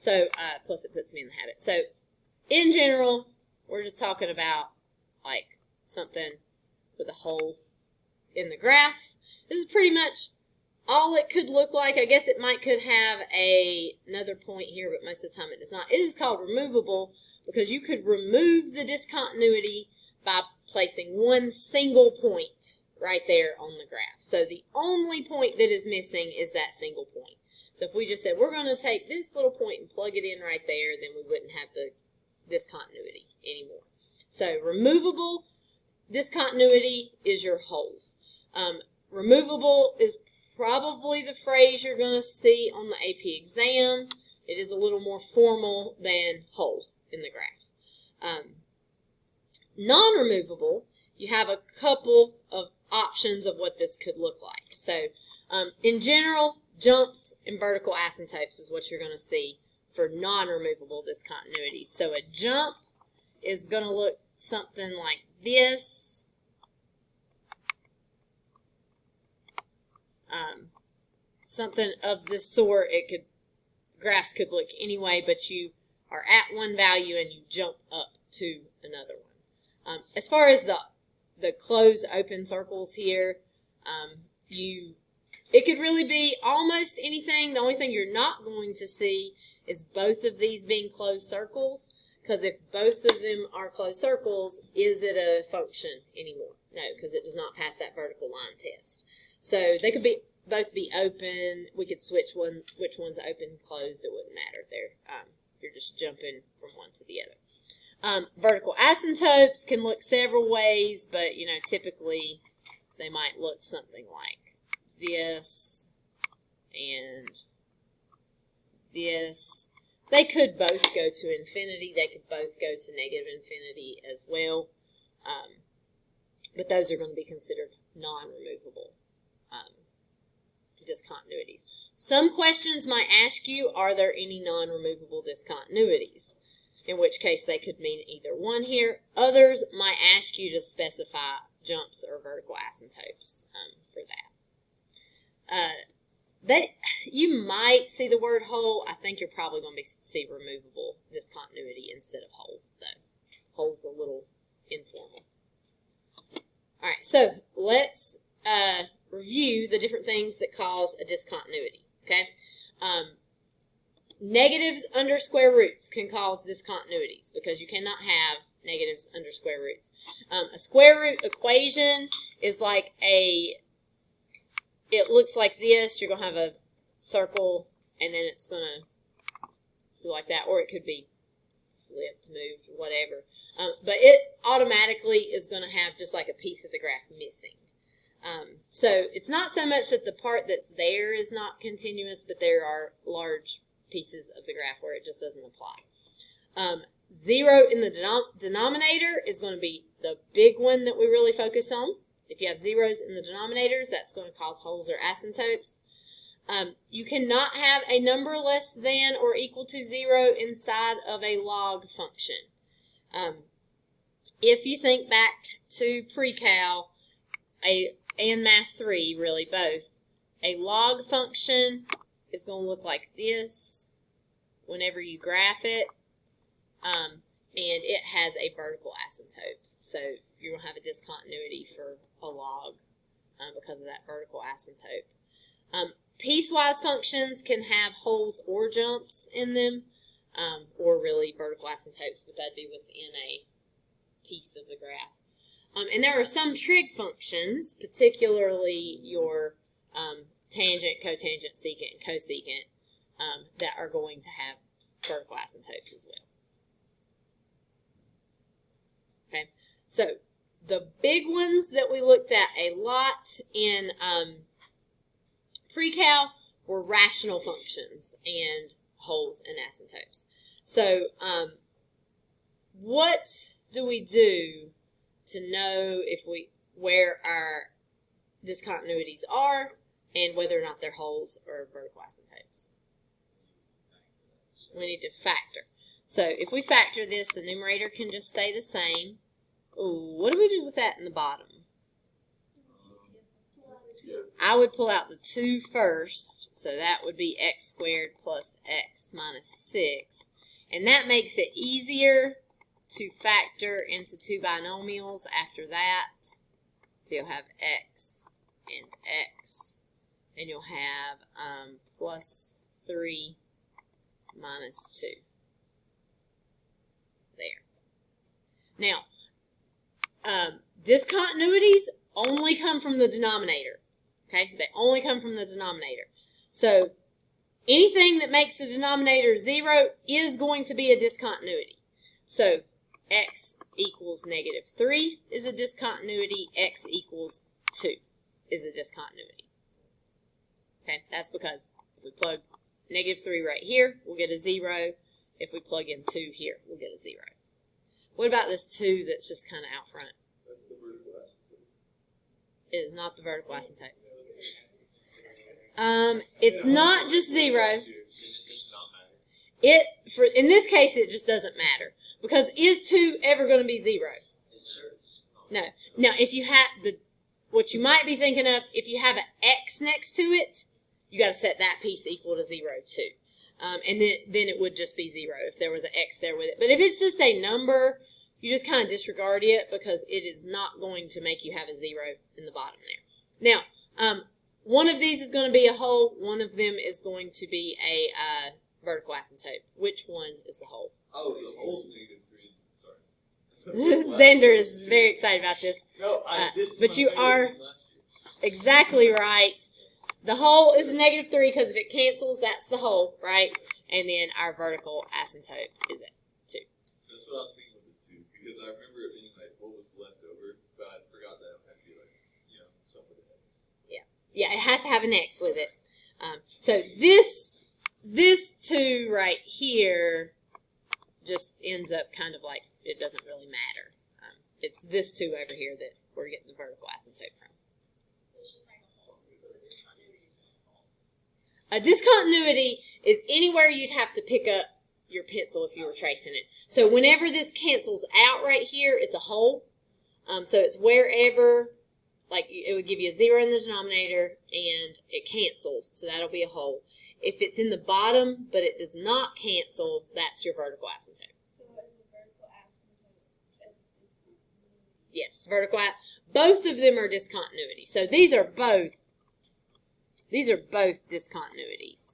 So, plus it puts me in the habit. So, in general, we're just talking about, like, something with a hole in the graph. This is pretty much all it could look like. I guess it could have another point here, but most of the time it does not. It is called removable because you could remove the discontinuity by placing one single point right there on the graph. So the only point that is missing is that single point. So if we just said we're going to take this little point and plug it in right there, then we wouldn't have the discontinuity anymore. So removable discontinuity is your holes. Removable is probably the phrase you're going to see on the AP exam. It is a little more formal than hole in the graph. Non-removable, you have a couple of options of what this could look like. So in general, jumps and vertical asymptotes is what you're going to see for non-removable discontinuities. So a jump is going to look something like this. Something of this sort. Graphs could look anyway, but you are at one value and you jump up to another one. As far as the closed open circles here, it could really be almost anything. The only thing you're not going to see is both of these being closed circles, because if both of them are closed circles, is it a function anymore? No, because it does not pass that vertical line test. So they could both be open. We could switch which one's open and closed. It wouldn't matter there. You're just jumping from one to the other. Vertical asymptotes can look several ways, but typically they might look something like this and this. They could both go to infinity. They could both go to negative infinity as well. But those are going to be considered non-removable discontinuities. Some questions might ask you, are there any non-removable discontinuities? In which case they could mean either one here. Others might ask you to specify jumps or vertical asymptotes for that. You might see the word hole. I think you're probably going to see removable discontinuity instead of hole, though. Hole's a little informal. All right, so let's review the different things that cause a discontinuity, okay? Negatives under square roots can cause discontinuities because you cannot have negatives under square roots. A square root equation is like it looks like this. You're going to have a circle, and then it's going to do like that, or it could be flipped, moved, whatever. But it automatically is going to have just like a piece of the graph missing. So it's not so much that the part that's there is not continuous, but there are large pieces of the graph where it just doesn't apply. 0 in the denominator is going to be the big one that we really focus on. If you have zeros in the denominators, that's going to cause holes or asymptotes. You cannot have a number less than or equal to 0 inside of a log function. If you think back to pre-cal, and Math 3, really both, a log function is going to look like this whenever you graph it, and it has a vertical asymptote. So you're going to have a discontinuity for a log because of that vertical asymptote. Piecewise functions can have holes or jumps in them, or really vertical asymptotes, but that'd be within a piece of the graph. And there are some trig functions, particularly your tangent, cotangent, secant, and cosecant, that are going to have vertical asymptotes as well. Okay, so the big ones that we looked at a lot in pre-cal were rational functions and holes and asymptotes. So what do we do to know where our discontinuities are and whether or not they're holes or vertical asymptotes? We need to factor. So if we factor this, the numerator can just stay the same. Ooh, what do we do with that in the bottom? I would pull out the 2 first, so that would be x squared plus x minus 6. And that makes it easier to factor into 2 binomials after that. So you'll have x and x, and you'll have plus 3 minus 2. There. Now, discontinuities only come from the denominator. Okay, they only come from the denominator. So anything that makes the denominator 0 is going to be a discontinuity. So x equals negative 3 is a discontinuity. X equals 2 is a discontinuity. Okay, that's because if we plug negative 3 right here, we'll get a 0. If we plug in 2 here, we'll get a 0. What about this 2 that's just kind of out front? It is not the vertical asymptote. It's not just 0. In this case, it just doesn't matter. Because is 2 ever going to be 0? No. Now, if you have what you might be thinking of, if you have an x next to it, you got to set that piece equal to 0 too. And then it would just be 0 if there was an x there with it. But if it's just a number, you just kind of disregard it because it is not going to make you have a 0 in the bottom there. Now, one of these is going to be a whole. One of them is going to be a vertical asymptote. Which one is the whole? Oh, the whole negative 3. Sorry. Xander is very excited about this. No, but you are exactly right. The whole is a negative 3 because if it cancels, that's the whole, right? And then our vertical asymptote is at 2. That's what I was thinking with the 2, because I remember it being like what was left over, but I forgot that it had to be like, something with an x. Yeah, it has to have an x with it. So this 2 right here just ends up kind of like it doesn't really matter. It's this 2 over here that we're getting the vertical asymptote from. A discontinuity is anywhere you'd have to pick up your pencil if you were tracing it. So whenever this cancels out right here, it's a whole. So it's wherever, like it would give you a 0 in the denominator and it cancels. So that'll be a whole. If it's in the bottom but it does not cancel, that's your vertical asymptote. So what is the vertical asymptote? Yes, vertical. Both of them are discontinuity. So these are both discontinuities.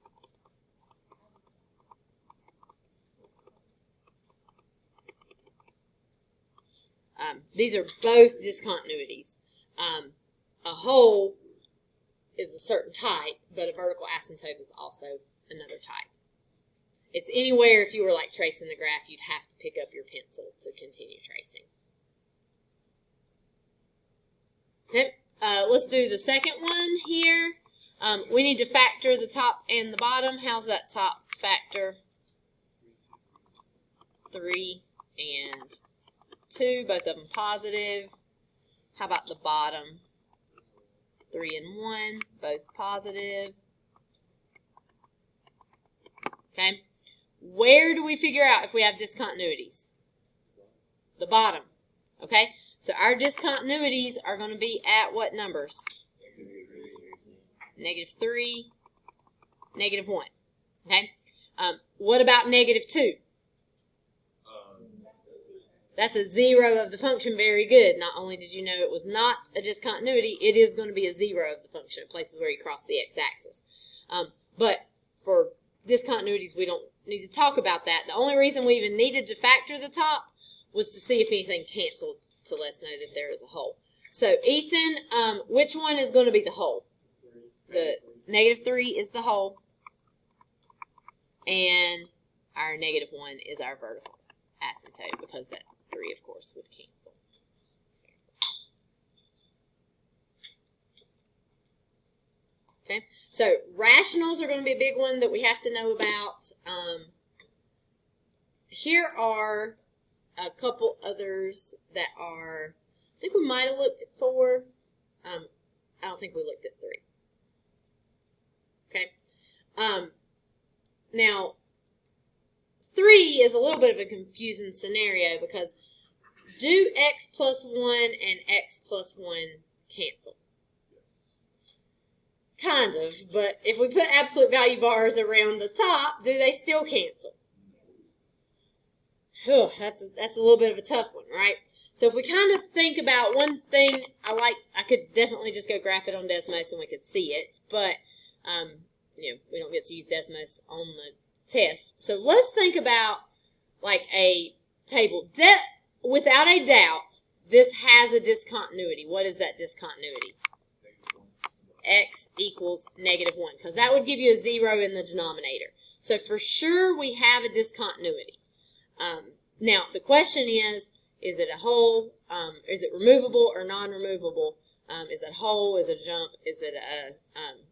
These are both discontinuities. A whole is a certain type, but a vertical asymptote is also another type. It's anywhere if you were like tracing the graph, you'd have to pick up your pencil to continue tracing. Okay, let's do the second one here. We need to factor the top and the bottom. How's that top factor? 3 and 2, both of them positive. How about the bottom? 3 and 1, both positive. Okay. Where do we figure out if we have discontinuities? The bottom. Okay. So our discontinuities are going to be at what numbers? Negative 3, negative 1. Okay. What about negative 2? That's a 0 of the function. Very good. Not only did you know it was not a discontinuity, it is going to be a 0 of the function at places where you cross the x-axis. But for discontinuities, we don't need to talk about that. The only reason we even needed to factor the top was to see if anything canceled to let us know that there is a whole. So, Ethan, which one is going to be the whole? The negative 3 is the whole. And our negative 1 is our vertical asymptote because that 3, of course, would cancel. Okay, so rationals are going to be a big one that we have to know about. Here are a couple others that are, I think we might have looked at 4. I don't think we looked at 3. Okay. Now, 3 is a little bit of a confusing scenario because do x plus 1 and x plus 1 cancel? Kind of, but if we put absolute value bars around the top, do they still cancel? Oh, that's a little bit of a tough one, right? So if we kind of think about one thing, I could definitely just go graph it on Desmos and we could see it, but we don't get to use Desmos on the test. So let's think about like a table. Without a doubt, this has a discontinuity. What is that discontinuity? X equals -1, because that would give you a 0 in the denominator. So for sure we have a discontinuity. Now the question is it a whole? Is it removable or non-removable? Is it a whole? Is it a jump? Is it a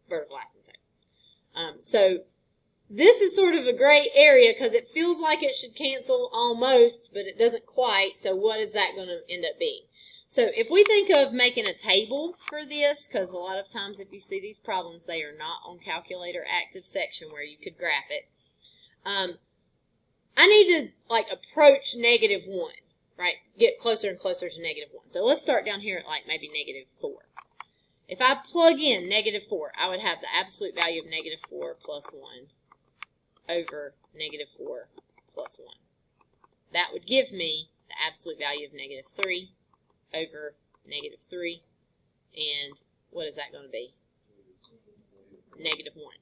vertical asymptote? So this is sort of a gray area because it feels like it should cancel almost, but it doesn't quite. So what is that going to end up being? So if we think of making a table for this, because a lot of times if you see these problems, they are not on calculator active section where you could graph it. I need to like approach -1, right? Get closer and closer to -1. So let's start down here at like maybe -4. If I plug in -4, I would have the absolute value of -4 plus 1 over -4 plus 1. That would give me the absolute value of -3 over -3, and what is that going to be? -1.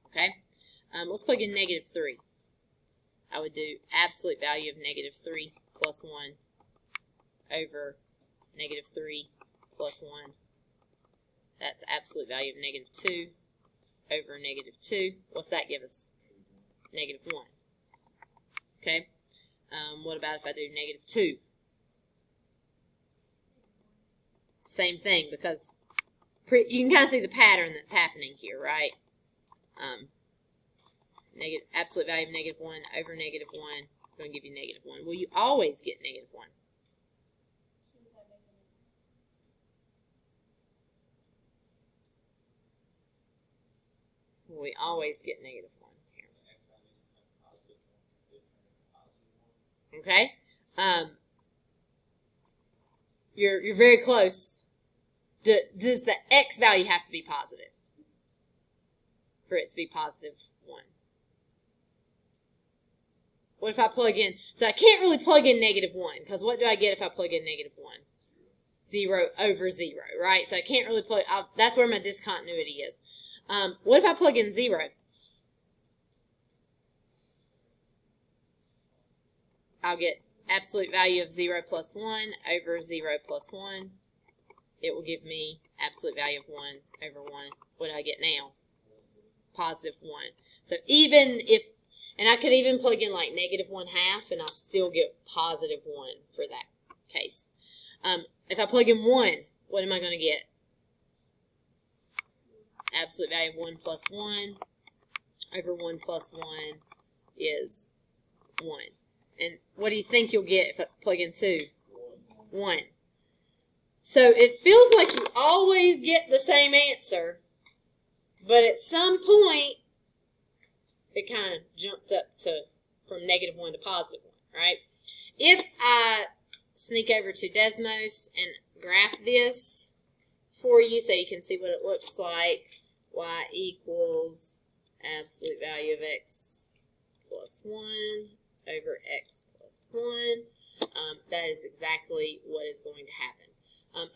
Okay? Let's plug in -3. I would do absolute value of -3 plus 1 over -3 plus 1. That's the absolute value of -2 over -2. What's that give us? -1. Okay? What about if I do -2? Same thing, because you can kind of see the pattern that's happening here, right? Absolute value of -1 over -1 is going to give you -1. Well, you always get -1. We always get -1 here. Okay? You're very close. Does the X value have to be positive for it to be +1? What if I plug in? So I can't really plug in -1, because what do I get if I plug in -1? 0 over 0, right? So I can't really plug. That's where my discontinuity is. What if I plug in 0? I'll get absolute value of 0 plus 1 over 0 plus 1. It will give me absolute value of 1 over 1. What do I get now? +1. So even if, and I could even plug in like -1/2, and I'll still get +1 for that case. If I plug in 1, what am I going to get? Absolute value of 1 plus 1 over 1 plus 1 is 1. And what do you think you'll get if I plug in 2? 1. So it feels like you always get the same answer, but at some point, it kind of jumps up from -1 to +1, right? If I sneak over to Desmos and graph this for you so you can see what it looks like, y equals absolute value of x plus 1 over x plus 1. That is exactly what is going to happen.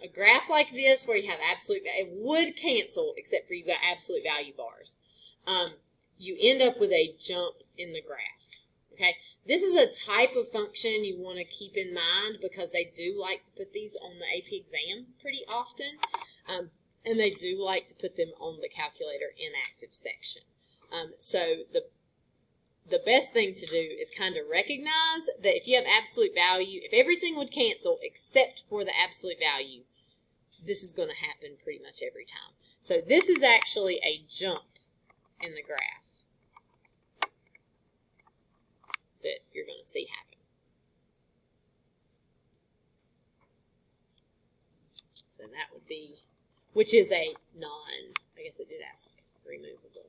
A graph like this where you have absolute value, it would cancel except for you've got absolute value bars. You end up with a jump in the graph. Okay, this is a type of function you want to keep in mind because they do like to put these on the AP exam pretty often, and they do like to put them on the calculator inactive section. So the best thing to do is kind of recognize that if you have absolute value, if everything would cancel except for the absolute value, this is going to happen pretty much every time. So this is actually a jump in the graph that you're going to see happen. So that would be, which is a I guess it did ask, removable.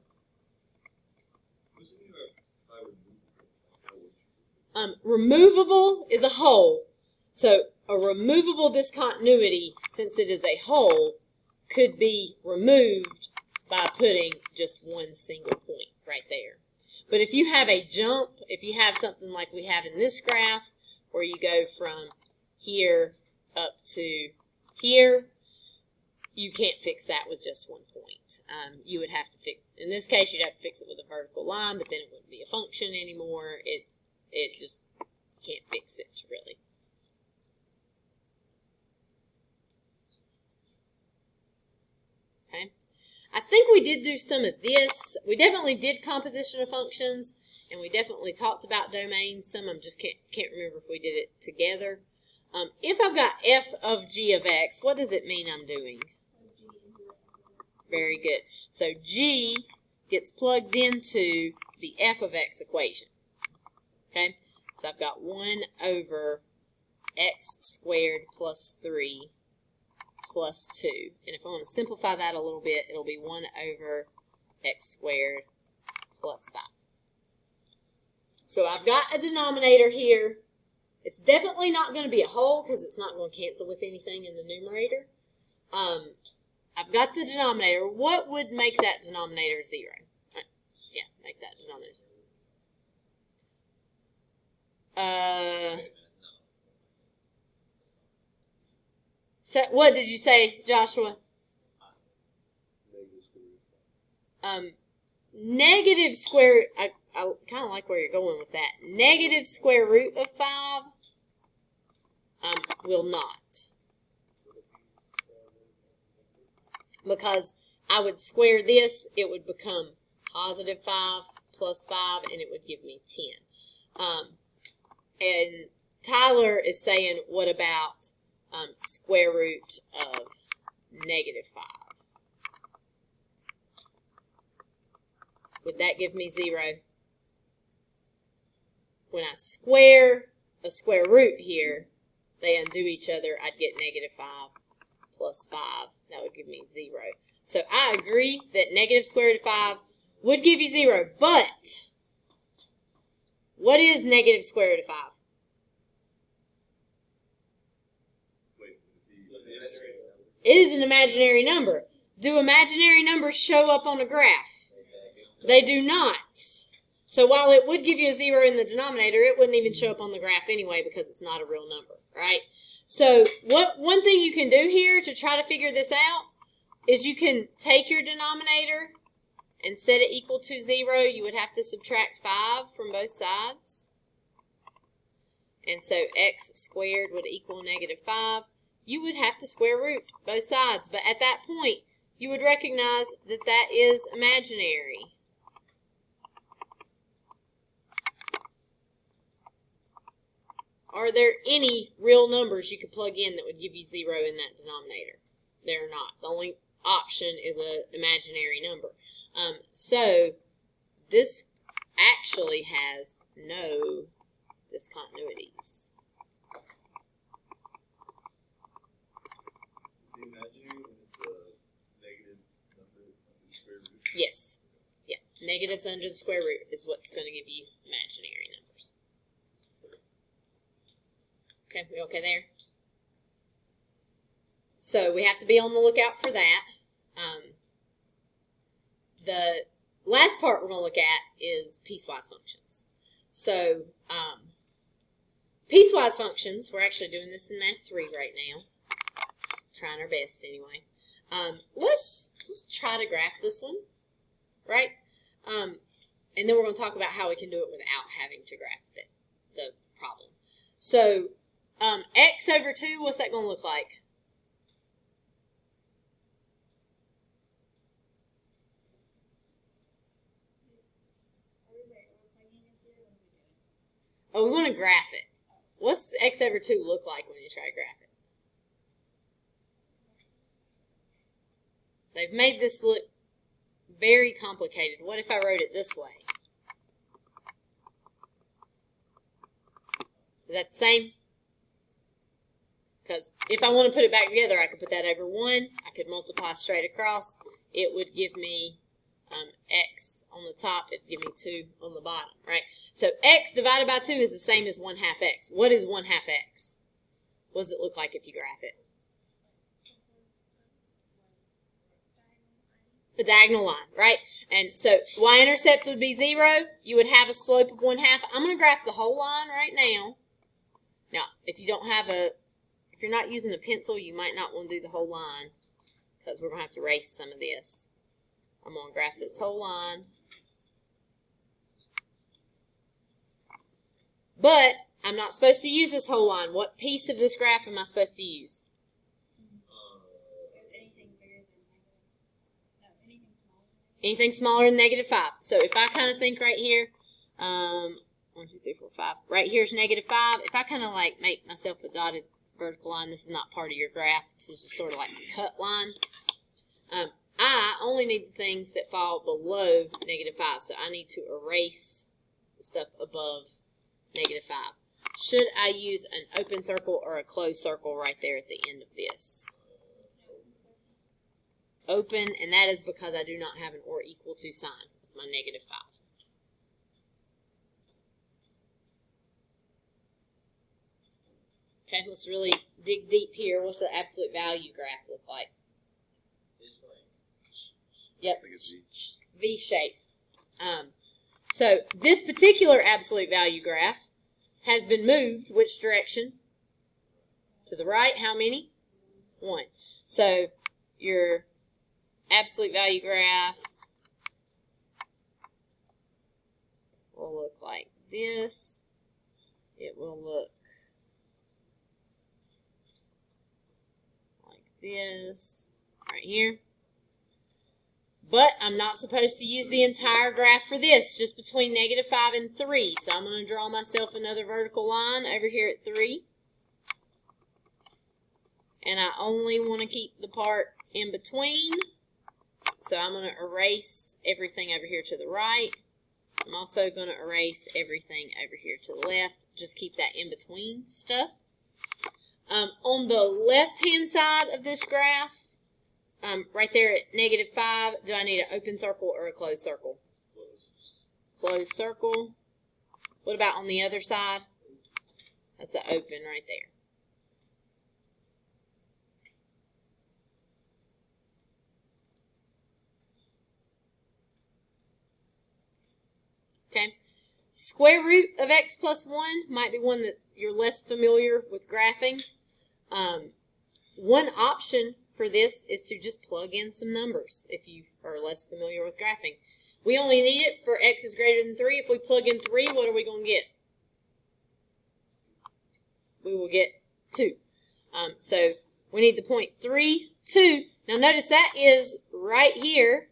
Removable is a whole. So a removable discontinuity, since it is a whole, could be removed by putting just one single point right there. But if you have a jump, if you have something like we have in this graph, where you go from here up to here, you can't fix that with just one point. You would have to fix, in this case, you'd have to fix it with a vertical line, but then it wouldn't be a function anymore. It just can't fix it, really. Okay. I think we did do some of this. We definitely did composition of functions, and we definitely talked about domains. Some of them just can't remember if we did it together. If I've got f of g of x, what does it mean I'm doing? Very good. So g gets plugged into the f of x equation. Okay? So I've got 1 over x squared plus 3 plus 2. And if I want to simplify that a little bit, it'll be 1 over x squared plus 5. So I've got a denominator here. It's definitely not going to be a whole because it's not going to cancel with anything in the numerator. I've got the denominator. What would make that denominator 0? Yeah, make that denominator 0. So what did you say, Joshua? Negative square, I kind of like where you're going with that. Negative square root of 5 will not. Because I would square this, it would become positive 5 plus 5, and it would give me 10. And Tyler is saying, what about square root of negative 5? Would that give me 0? When I square a square root here, they undo each other. I'd get negative 5 plus 5. That would give me 0. So I agree that negative square root of 5 would give you 0. But what is negative square root of 5? It is an imaginary number. Do imaginary numbers show up on a graph? They do not. So while it would give you a 0 in the denominator, it wouldn't even show up on the graph anyway because it's not a real number, right? So one thing you can do here to try to figure this out is you can take your denominator and set it equal to 0. You would have to subtract 5 from both sides. And so x squared would equal negative 5. You would have to square root both sides. But at that point, you would recognize that that is imaginary. Are there any real numbers you could plug in that would give you 0 in that denominator? There are not. The only option is an imaginary number. So this actually has no discontinuities. The imaginary when it's a negative number under the square root? Yes. Yeah. Negatives under the square root is what's going to give you imaginary numbers. Okay, we okay there? So we have to be on the lookout for that. The last part we're going to look at is piecewise functions. So piecewise functions, we're actually doing this in Math 3 right now. Trying our best anyway. Let's try to graph this one, right? And then we're going to talk about how we can do it without having to graph the problem. So x over 2, what's that going to look like? Oh, we want to graph it. What's x over 2 look like when you try to graph it? They've made this look very complicated. What if I wrote it this way? Is that the same? Because if I want to put it back together, I could put that over 1. I could multiply straight across. It would give me x on the top. It would give me 2 on the bottom, right? So x divided by 2 is the same as 1/2 x. What is 1/2 x? What does it look like if you graph it? a diagonal line, right? And so y-intercept would be 0. You would have a slope of 1/2. I'm going to graph the whole line right now. Now, if you're not using a pencil, you might not want to do the whole line because we're going to have to erase some of this. I'm going to graph this whole line. But I'm not supposed to use this whole line. What piece of this graph am I supposed to use? Anything bigger than negative. No, anything smaller. Anything smaller than -5. So if I kind of think right here, 1, 2, 3, 4, 5. Right here's -5. If I kind of like make myself a dotted vertical line, this is not part of your graph. This is just sort of like a cut line. I only need the things that fall below -5. So I need to erase the stuff above -5. Should I use an open circle or a closed circle right there at the end of this? Open, and that is because I do not have an or equal to sign with my -5. Okay, let's really dig deep here. What's the absolute value graph look like? Yep, V shape. So this particular absolute value graph has been moved. Which direction? To the right. How many? 1. So your absolute value graph will look like this. It will look like this right here. But I'm not supposed to use the entire graph for this, just between -5 and 3. So I'm going to draw myself another vertical line over here at 3. And I only want to keep the part in between. So I'm going to erase everything over here to the right. I'm also going to erase everything over here to the left. Just keep that in between stuff. On the left-hand side of this graph, right there at -5, do I need an open circle or a closed circle? Closed circle. What about on the other side? That's an open right there. Okay. Square root of x plus 1 might be one that you're less familiar with graphing. One option for this is to just plug in some numbers if you are less familiar with graphing. We only need it for x is greater than 3. If we plug in 3, what are we going to get? We will get 2. So we need the point 3, 2. Now notice that is right here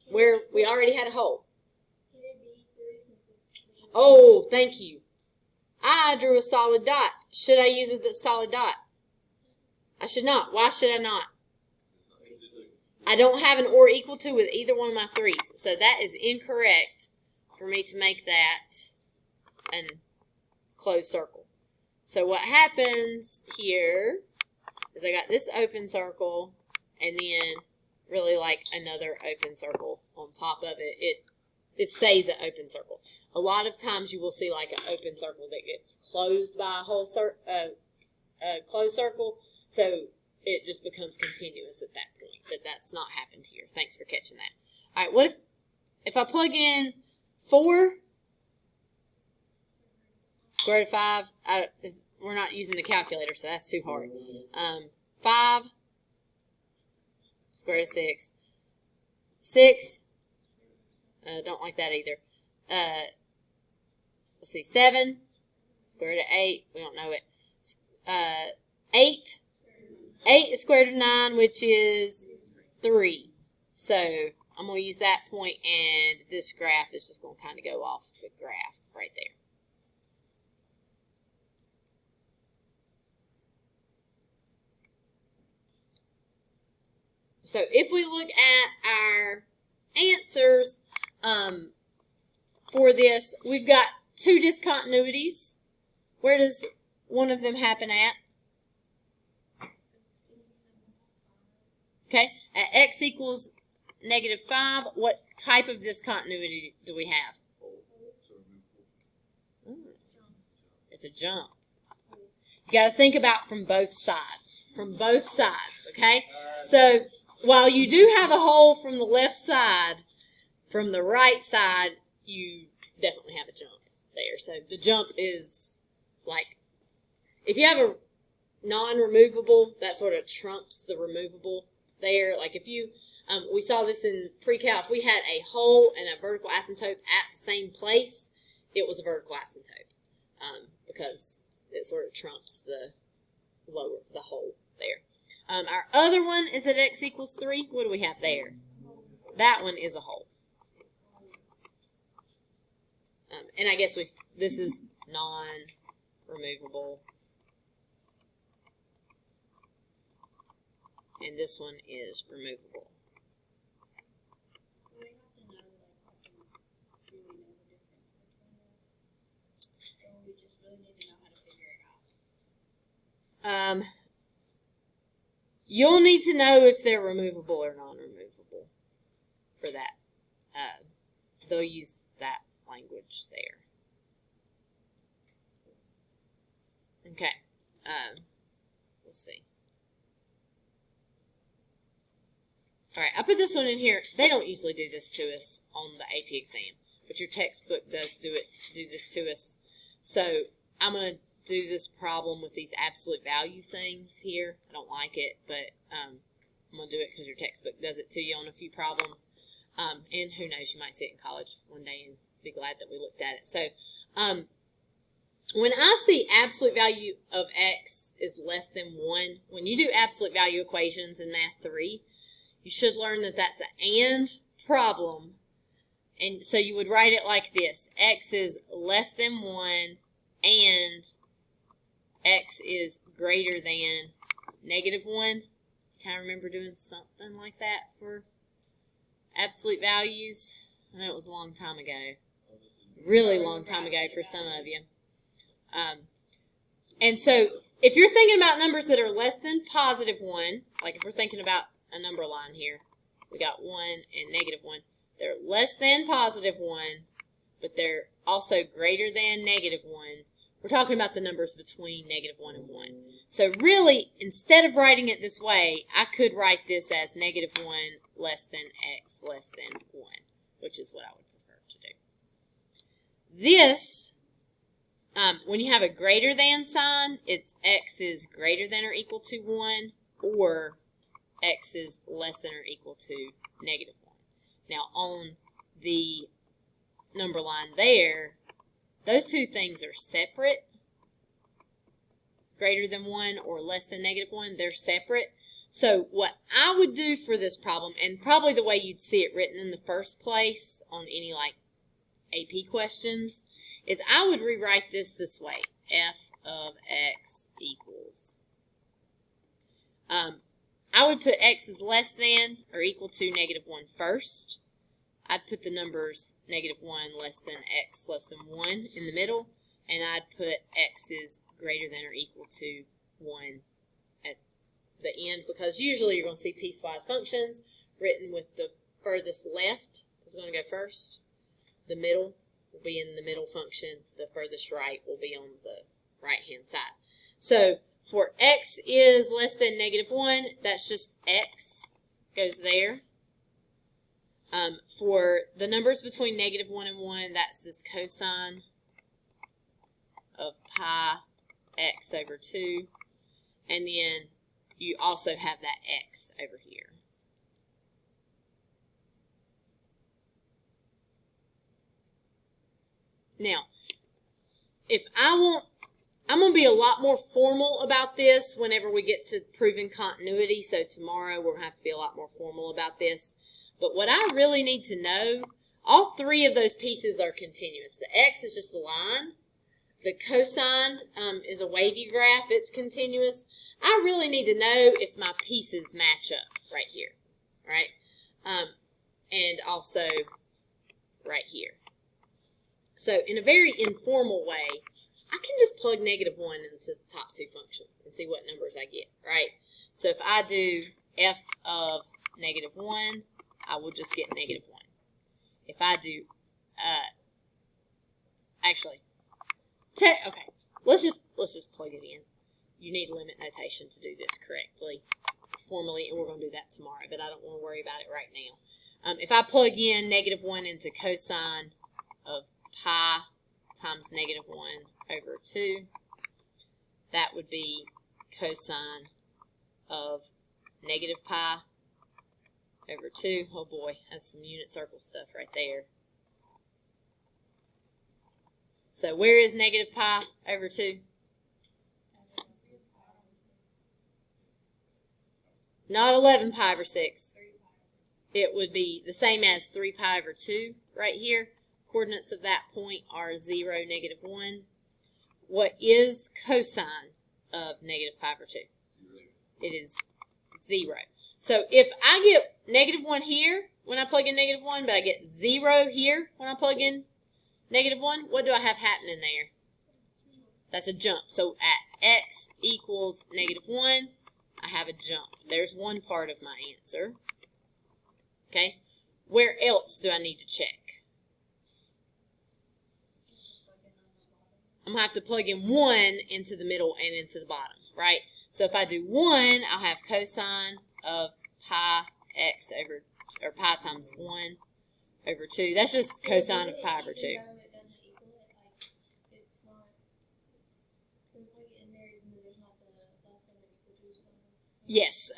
where we already had a hole. Can it be 3 since it's Oh, thank you. I drew a solid dot. Should I use a solid dot? I should not. Why should I not? I don't have an or equal to with either one of my 3's. So that is incorrect for me to make that a closed circle. So what happens here is I got this open circle and then really like another open circle on top of it. It stays an open circle. A lot of times you will see like an open circle that gets closed by a whole closed circle. So it just becomes continuous at that point. But that's not happened here. Thanks for catching that. All right, what if I plug in 4 square root of 5? We're not using the calculator, so that's too hard. 5 square root of 6. 6. Don't like that either. Let's see, 7 square root of 8. We don't know it. 8. 8 is square root of 9, which is 3. So I'm going to use that point, and this graph is just going to kind of go off the graph right there. So if we look at our answers for this, we've got 2 discontinuities. Where does one of them happen at? Okay, at x equals -5, what type of discontinuity do we have? It's a jump. You got to think about from both sides. From both sides, okay? So while you do have a hole from the left side, from the right side, you definitely have a jump there. So the jump is like, if you have a non-removable, that sort of trumps the removable there. Like if you, we saw this in pre-cal, if we had a hole and a vertical asymptote at the same place, it was a vertical asymptote, because it sort of trumps the hole there. Our other one is at x equals 3. What do we have there? That one is a hole. And I guess this is non-removable. And this one is removable. We have to know, like, do we know the difference between those? Or we just really need to know how to figure it out? You'll need to know if they're removable or non-removable for that. They'll use that language there. Okay. Let's see. All right, I put this one in here. They don't usually do this to us on the AP exam, but your textbook does do this to us. So I'm going to do this problem with these absolute value things here. I don't like it, but I'm going to do it because your textbook does it to you on a few problems. And who knows, you might see it in college one day and be glad that we looked at it. So when I see absolute value of x is less than 1, when you do absolute value equations in Math 3, you should learn that that's an and problem. And so you would write it like this. X is less than 1 and x is greater than -1. Kind of remember doing something like that for absolute values. I know it was a long time ago. Really long time ago for some of you. And so if you're thinking about numbers that are less than +1, like if we're thinking about a number line here, we got 1 and -1. They're less than +1, but they're also greater than -1. We're talking about the numbers between -1 and 1. So really, instead of writing it this way, I could write this as -1 less than x less than 1, which is what I would prefer to do. This, when you have a greater than sign, it's x is greater than or equal to 1, or x is less than or equal to -1. Now, on the number line there, those two things are separate. Greater than 1 or less than -1, they're separate. So what I would do for this problem, and probably the way you'd see it written in the first place on any like AP questions, is I would rewrite this way. F of x equals. I would put x is less than or equal to -1 first. I'd put the numbers -1 less than x less than 1 in the middle, and I'd put x is greater than or equal to 1 at the end, because usually you're going to see piecewise functions written with the furthest left is going to go first. The middle will be in the middle function. The furthest right will be on the right-hand side. So for x is less than -1, that's just x goes there. For the numbers between -1 and 1, that's this cosine of pi x over 2. And then you also have that x over here. Now, if I'm going to be a lot more formal about this whenever we get to proving continuity. So tomorrow we're going to have to be a lot more formal about this. But what I really need to know, all three of those pieces are continuous. The x is just a line. The cosine is a wavy graph. It's continuous. I really need to know if my pieces match up right here, right? And also right here. So in a very informal way, I can just plug -1 into the top two functions and see what numbers I get, right? So if I do f of -1, I will just get -1. If I do, actually, okay, let's just plug it in. You need limit notation to do this correctly. formally, and we're going to do that tomorrow, but I don't want to worry about it right now. If I plug in -1 into cosine of pi times -1 over 2, that would be cosine of -pi over 2. Oh boy, that's some unit circle stuff right there. So where is -pi over 2? Not 11 pi over 6. It would be the same as 3 pi over 2 right here. Coordinates of that point are 0, -1. What is cosine of -pi over 2? It is 0. So if I get -1 here when I plug in -1, but I get 0 here when I plug in -1, what do I have happening there? That's a jump. So at x equals -1, I have a jump. There's one part of my answer. Okay. Where else do I need to check? I'm going to have to plug in 1 into the middle and into the bottom, right? So if I do 1, I'll have cosine of pi x over, or pi times 1 over 2. That's just cosine of pi over 2. Yes,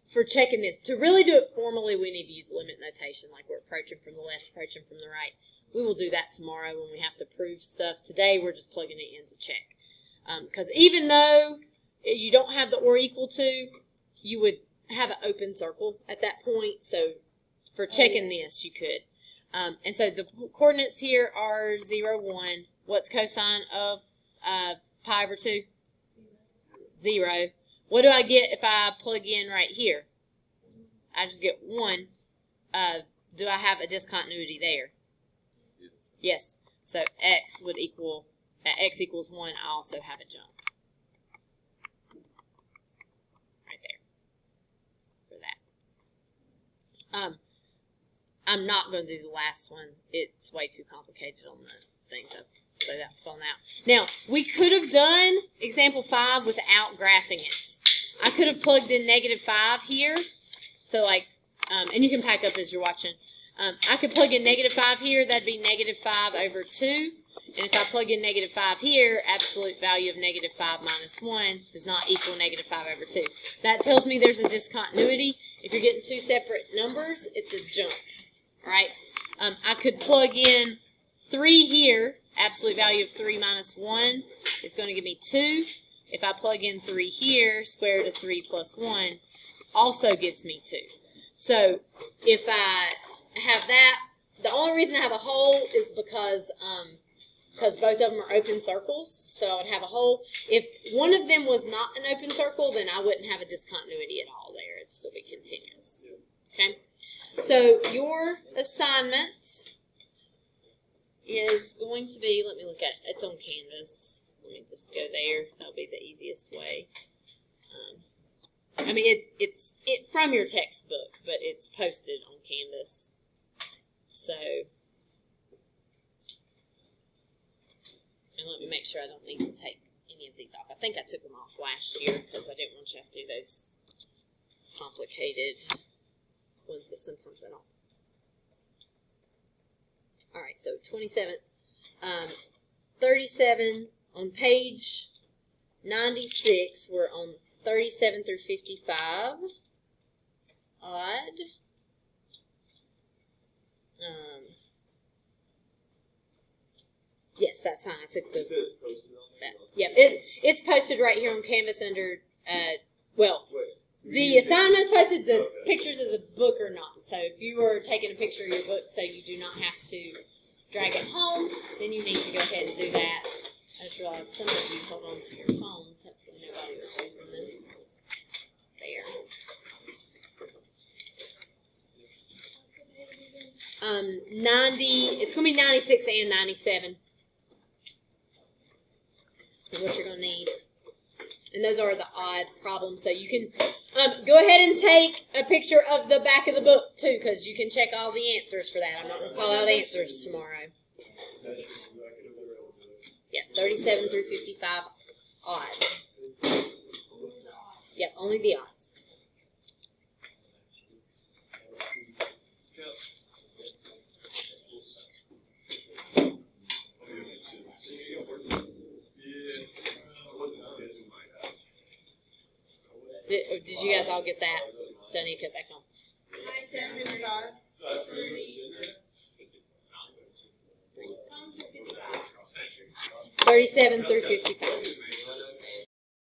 for checking this, to really do it formally, we need to use limit notation, like we're approaching from the left, approaching from the right. We will do that tomorrow when we have to prove stuff. Today, we're just plugging it in to check. Because even though you don't have the or equal to, you would have an open circle at that point. So for checking this, you could. And so the coordinates here are 0, 1. What's cosine of pi over 2? 0. What do I get if I plug in right here? I just get 1. Do I have a discontinuity there? Yes. So x would equal, at x equals 1, I also have a jump. Right there. For that. I'm not going to do the last one. It's way too complicated on the things I've so that phone out. Now, we could have done example 5 without graphing it. I could have plugged in -5 here. So like, and you can pack up as you're watching. I could plug in -5 here. That'd be -5 over 2. And if I plug in -5 here, absolute value of -5 minus 1 does not equal -5 over 2. That tells me there's a discontinuity. If you're getting two separate numbers, it's a jump. All right. I could plug in 3 here. Absolute value of 3 minus 1 is going to give me 2. If I plug in 3 here, square root of 3 plus 1 also gives me 2. So if I have that, the only reason I have a hole is because both of them are open circles. So I would have a hole. If one of them was not an open circle, then I wouldn't have a discontinuity at all there. It'd still be continuous. Okay? So your assignment is going to be, let me look at it. It's on Canvas. Let me just go there. That'll be the easiest way. I mean, it's from your textbook, but it's posted on Canvas. So, and let me make sure I don't need to take any of these off. I think I took them off last year because I didn't want you to have to do those complicated ones, but sometimes I don't. All right, so 27, 37 on page 96. We're on 37 through 55. Odd. Yes, that's fine. I took the. You said it's posted on there? Yeah, it's posted right here on Canvas under. Well, Wait, the assignment's posted. The pictures of the book are not. So if you were taking a picture of your book, so you do not have to drag it home, then you need to go ahead and do that. I just realized some of you hold on to your phones. Hopefully nobody was using them. There. 90. It's going to be 96 and 97. Is what you're going to need. And those are the odd problems. So you can go ahead and take a picture of the back of the book, too, because you can check all the answers for that. I'm not going to call out answers tomorrow. Yeah, 37 through 55, odd. Yep, only the odds. Did you guys all get that? Don't need to cut back on. 37 through 55.